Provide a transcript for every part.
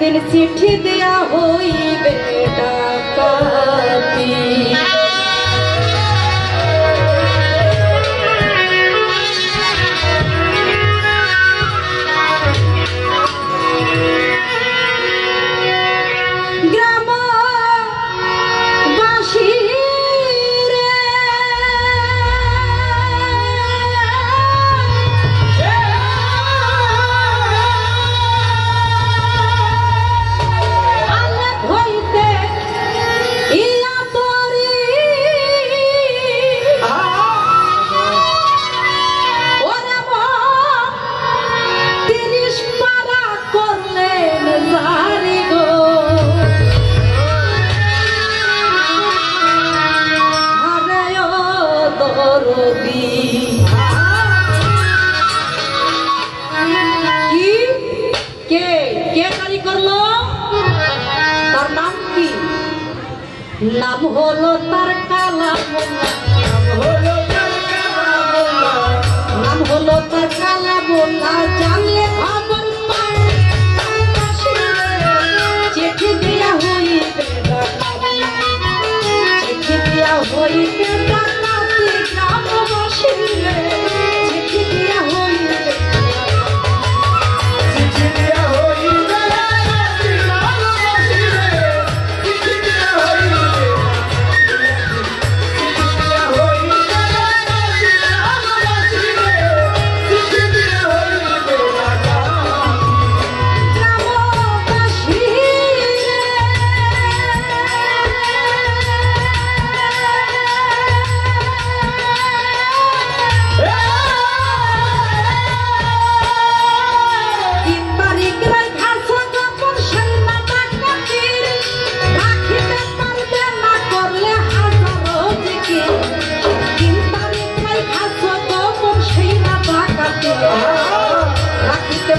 একদিন চিঠি দেয়া হইবে ডাকাতি नाम होलो तार काला बोला नाम होलो तार काला बोला जानले खबर पाए चिट्ठी दिया हुई बेटा चिट्ठी दिया हुई बेटा ग्राम बसिले चिट्ठी दिया हुई चिट्ठी दिया हुई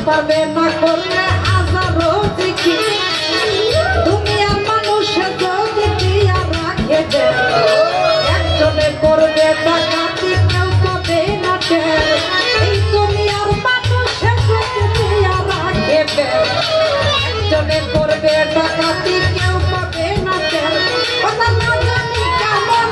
পারবে না করলে হাজারো দেখি দুনিয়া মানুষের যদি দিয়া রাখে দে একজনে করবে ডাকাতি কেউ পাবে না এই দুনিয়ার মানুষের যদি দিয়া রাখে দে একজনে করবে ডাকাতি কেউ পাবে না কথা না জানি কেমন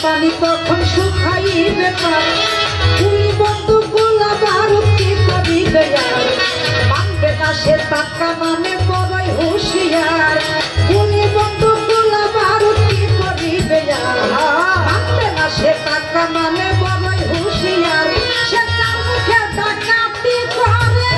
পানি তখন শুকাইবে গুলি বন্দুক গোলা বারুদ কি করিবে আর মানবে না সে টাকা মানে বড়ই হুঁশিয়ার গুলি বন্দুক গোলা বারুদ কি করিবে আর মানবে না সে টাকা মানে বড়ই হুঁশিয়ার সে তার মুখে ডাকাতি করে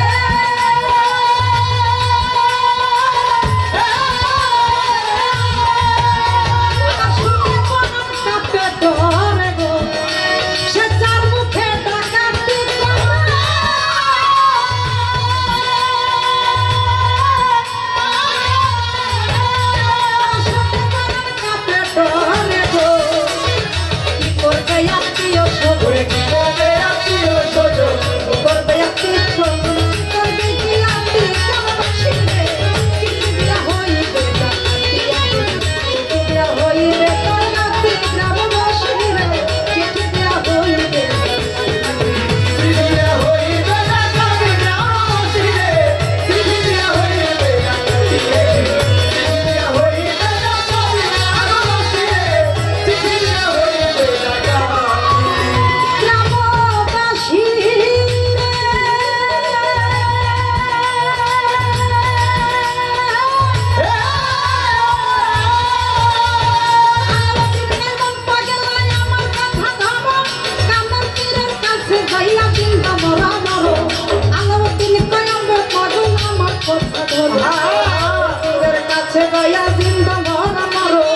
তোদের কাছে গায়া জিন্দা মরা মারো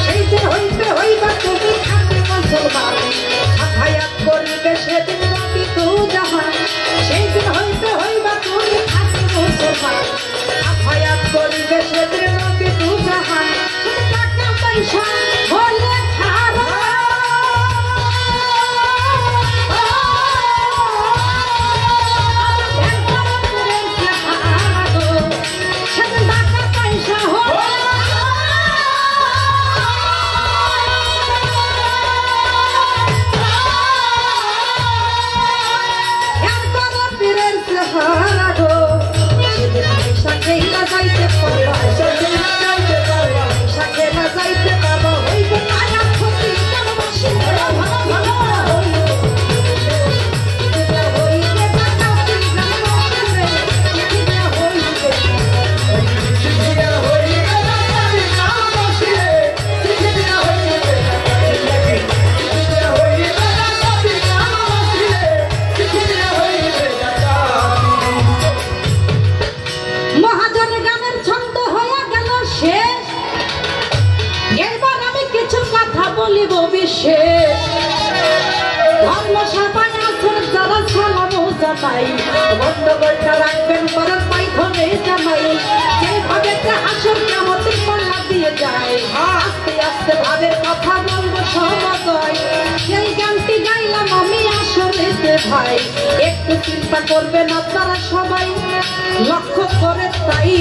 সেই দিন হইতে হইবা তুমি খাঁটি মুসলমান হায়াত করিবে সেদিন নবী তু জাহান সেই দিন হইতে হইবা তুমি খাঁটি মুসলমান হায়াত করিবে সেদিন নবী তু জাহান টাকা পয়সা হলে খারাপ বলিব বিশেষ ধর্ম সভায় আসর যারা সালামও জানাই বন্ধ বইটা রাখবেন পরের পাইখনে জানাই যেভাবে হাসর কেমতের পাল্লা দিয়ে যায় আস্তে আস্তে ভাবের কথা বলবো সময় সেই গানটি গাইলাম আমি আসরেতে ভাই একটু চিন্তা করবেন আপনারা সবাই লক্ষ্য করে তাই